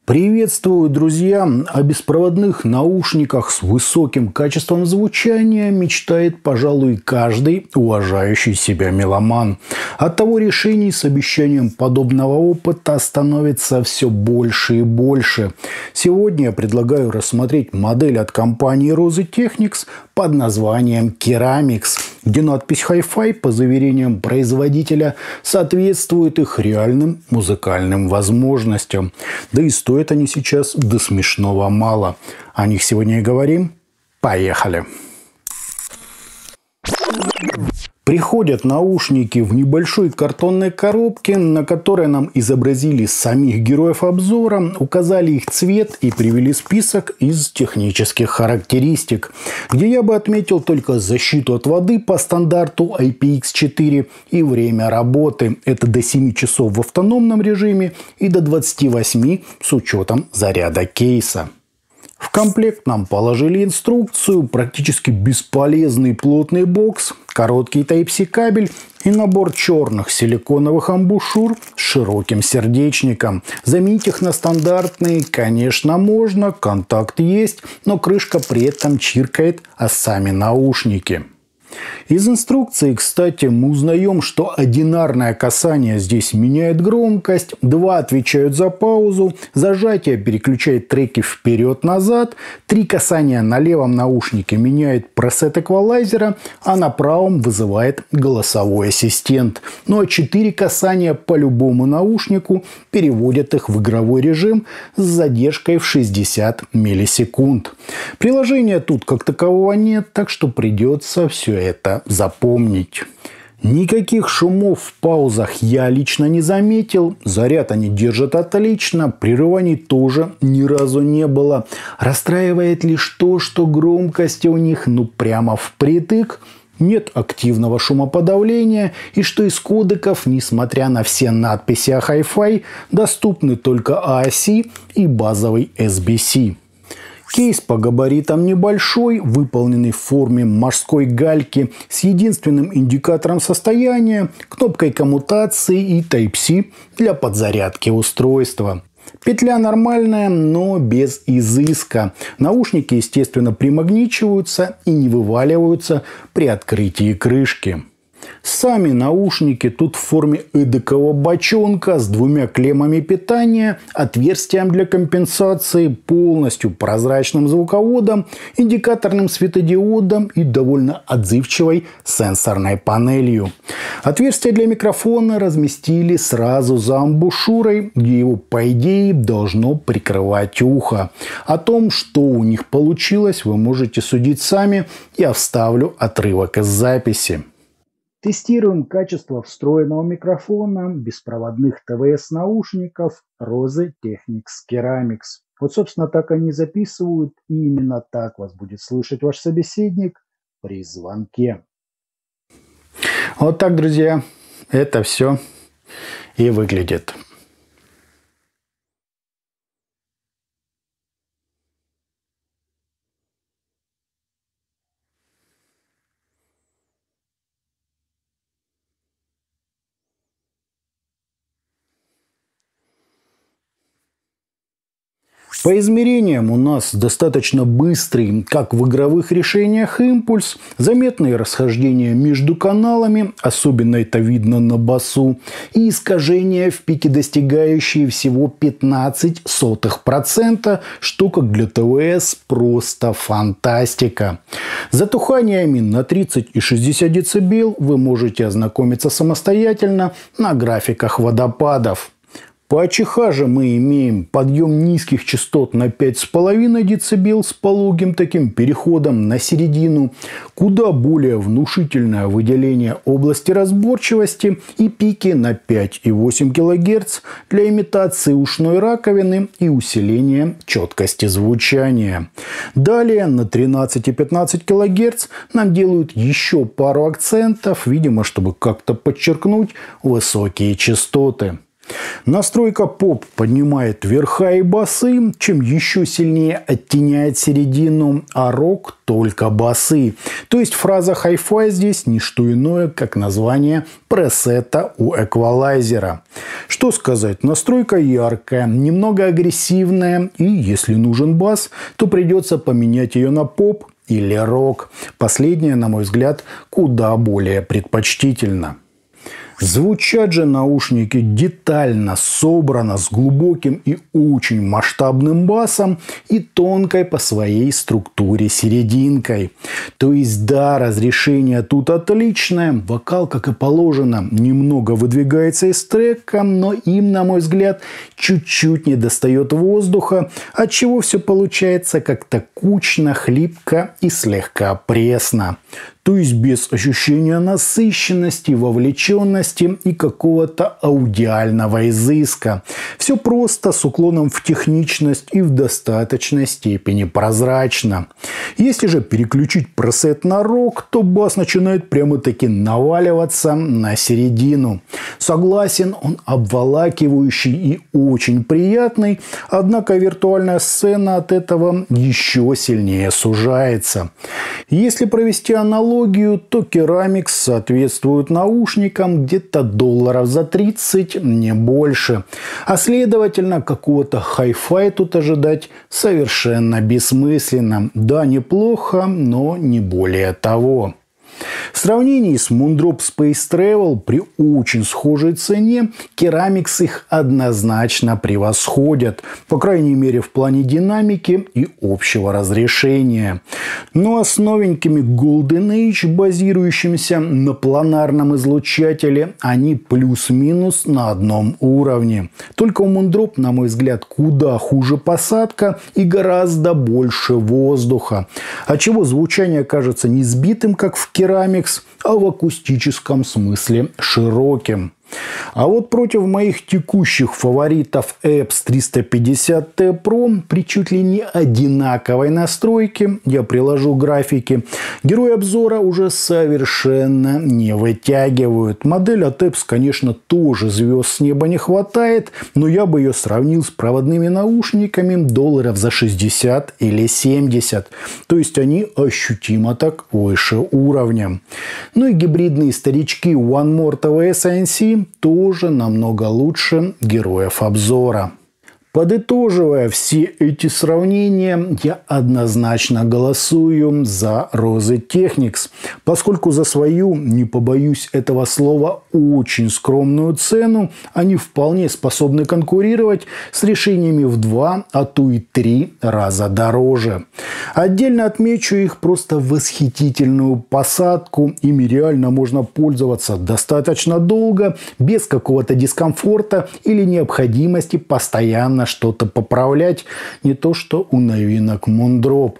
Приветствую, друзья! О беспроводных наушниках с высоким качеством звучания мечтает, пожалуй, каждый уважающий себя меломан. Оттого решений с обещанием подобного опыта становится все больше и больше. Сегодня я предлагаю рассмотреть модель от компании Rose Technics под названием Keramix, где надпись Hi-Fi, по заверениям производителя, соответствует их реальным музыкальным возможностям. Да и стоят они сейчас до смешного мало. О них сегодня и говорим. Поехали! Приходят наушники в небольшой картонной коробке, на которой нам изобразили самих героев обзора, указали их цвет и привели список из технических характеристик, где я бы отметил только защиту от воды по стандарту IPX4 и время работы. Это до 7 часов в автономном режиме и до 28 с учетом заряда кейса. В комплект нам положили инструкцию, практически бесполезный плотный бокс, короткий Type-C кабель и набор черных силиконовых амбушюр с широким сердечником. Заменить их на стандартные, конечно, можно, контакт есть, но крышка при этом чиркает о сами наушники. Из инструкции, кстати, мы узнаем, что одинарное касание здесь меняет громкость, 2 отвечают за паузу, зажатие переключает треки вперед-назад, 3 касания на левом наушнике меняет пресет эквалайзера, а на правом вызывает голосовой ассистент. Ну а 4 касания по любому наушнику переводят их в игровой режим с задержкой в 60 миллисекунд. Приложения тут как такового нет, так что придется все это запомнить. Никаких шумов в паузах я лично не заметил. Заряд они держат отлично. Прерываний тоже ни разу не было. Расстраивает лишь то, что громкости у них прямо впритык. Нет активного шумоподавления. И что из кодеков, несмотря на все надписи о Hi-Fi, доступны только AAC и базовый SBC. Кейс по габаритам небольшой, выполненный в форме морской гальки с единственным индикатором состояния, кнопкой коммутации и Type-C для подзарядки устройства. Петля нормальная, но без изыска. Наушники, естественно, примагничиваются и не вываливаются при открытии крышки. Сами наушники тут в форме эдакого бочонка с 2 клеммами питания, отверстием для компенсации, полностью прозрачным звуководом, индикаторным светодиодом и довольно отзывчивой сенсорной панелью. Отверстие для микрофона разместили сразу за амбушюрой, где его, по идее, должно прикрывать ухо. О том, что у них получилось, вы можете судить сами. Я вставлю отрывок из записи. Тестируем качество встроенного микрофона беспроводных ТВС-наушников Rose Technics Keramix. Вот, собственно, так они записывают, и именно так вас будет слышать ваш собеседник при звонке. Вот так, друзья, это все и выглядит. По измерениям у нас достаточно быстрый, как в игровых решениях, импульс, заметные расхождения между каналами, особенно это видно на басу, и искажения в пике, достигающие всего 0,15%, что как для ТВС просто фантастика. С затуханиями на 30 и 60 дБ вы можете ознакомиться самостоятельно на графиках водопадов. По АЧХ же мы имеем подъем низких частот на 5,5 дБ с пологим таким переходом на середину, куда более внушительное выделение области разборчивости и пики на 5,8 кГц для имитации ушной раковины и усиления четкости звучания. Далее на 13 и 15 кГц нам делают еще пару акцентов, видимо, чтобы как-то подчеркнуть высокие частоты. Настройка поп поднимает верха и басы, чем еще сильнее оттеняет середину, а рок только басы. То есть фраза hi-fi здесь не что иное, как название пресета у эквалайзера. Что сказать, настройка яркая, немного агрессивная, и если нужен бас, то придется поменять ее на поп или рок. Последнее, на мой взгляд, куда более предпочтительно. Звучат же наушники детально, собрано, с глубоким и очень масштабным басом и тонкой по своей структуре серединкой. То есть да, разрешение тут отличное, вокал, как и положено, немного выдвигается из трека, но им, на мой взгляд, чуть-чуть не достает воздуха, отчего все получается как-то кучно, хлипко и слегка пресно. То есть без ощущения насыщенности, вовлеченности и какого-то аудиального изыска. Все просто, с уклоном в техничность и в достаточной степени прозрачно. Если же переключить пресет на рок, то бас начинает прямо-таки наваливаться на середину. Согласен, он обволакивающий и очень приятный, однако виртуальная сцена от этого еще сильнее сужается. Если провести аналогию, то Keramix соответствует наушникам где-то долларов за 30, не больше. А следовательно, какого-то хай-фай тут ожидать совершенно бессмысленно. Да, неплохо, но не более того. В сравнении с Moondrop Space Travel при очень схожей цене Keramix их однозначно превосходят, по крайней мере в плане динамики и общего разрешения. Ну а с новенькими Golden Age, базирующимися на планарном излучателе, они плюс-минус на одном уровне. Только у Moondrop, на мой взгляд, куда хуже посадка и гораздо больше воздуха, отчего звучание кажется не сбитым, как в Keramix, а в акустическом смысле широким. А вот против моих текущих фаворитов Epps 350T Pro при чуть ли не одинаковой настройке, я приложу графики, герои обзора уже совершенно не вытягивают. Модель от Epps, конечно, тоже звезд с неба не хватает, но я бы ее сравнил с проводными наушниками долларов за 60 или 70. То есть они ощутимо так выше уровня. Ну и гибридные старички One More TVS ANC тоже намного лучше героев обзора. Подытоживая все эти сравнения, я однозначно голосую за Rose Technics, поскольку за свою, не побоюсь этого слова, очень скромную цену они вполне способны конкурировать с решениями в 2, а то и 3 раза дороже. Отдельно отмечу их просто восхитительную посадку. Ими реально можно пользоваться достаточно долго, без какого-то дискомфорта или необходимости постоянно что-то поправлять, не то что у новинок Moondrop.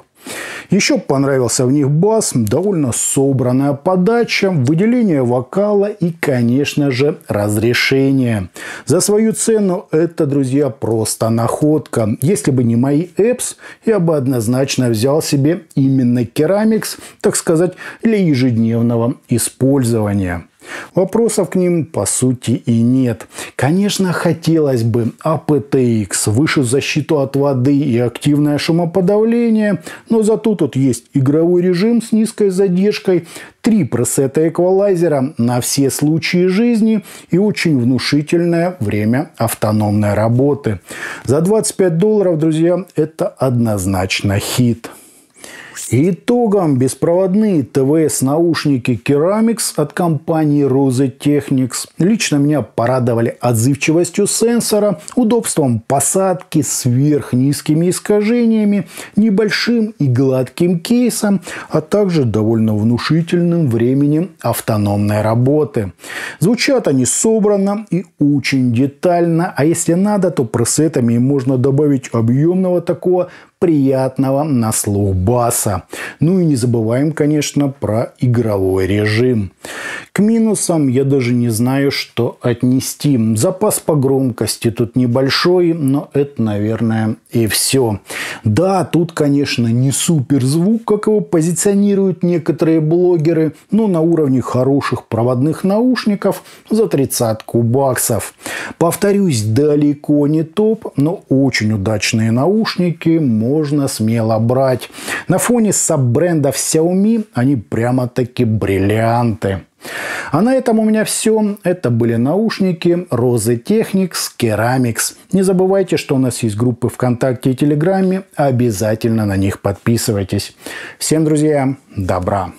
Еще понравился в них бас, довольно собранная подача, выделение вокала и, конечно же, разрешение. За свою цену это, друзья, просто находка. Если бы не мои Epps, я бы однозначно взял себе именно Keramix, так сказать, для ежедневного использования. Вопросов к ним, по сути, и нет. Конечно, хотелось бы aptX, высшую защиту от воды и активное шумоподавление, но зато тут есть игровой режим с низкой задержкой, 3 пресета эквалайзера на все случаи жизни и очень внушительное время автономной работы. За $25, друзья, это однозначно хит. Итогом беспроводные ТВС-наушники Keramix от компании Rose Technics лично меня порадовали отзывчивостью сенсора, удобством посадки, сверхнизкими искажениями, небольшим и гладким кейсом, а также довольно внушительным временем автономной работы. Звучат они собрано и очень детально, а если надо, то пресетами можно добавить объемного такого приятного на слух баса. Ну и не забываем, конечно, про игровой режим. К минусам я даже не знаю, что отнести. Запас по громкости тут небольшой, но это, наверное, и все. Да, тут, конечно, не суперзвук, как его позиционируют некоторые блогеры, но на уровне хороших проводных наушников за 30 баксов. Повторюсь, далеко не топ, но очень удачные наушники можно смело брать. На фоне саб-брендов Xiaomi они прямо-таки бриллианты. А на этом у меня все. Это были наушники Rose Technics Keramix. Не забывайте, что у нас есть группы ВКонтакте и Телеграме. Обязательно на них подписывайтесь. Всем, друзья, добра!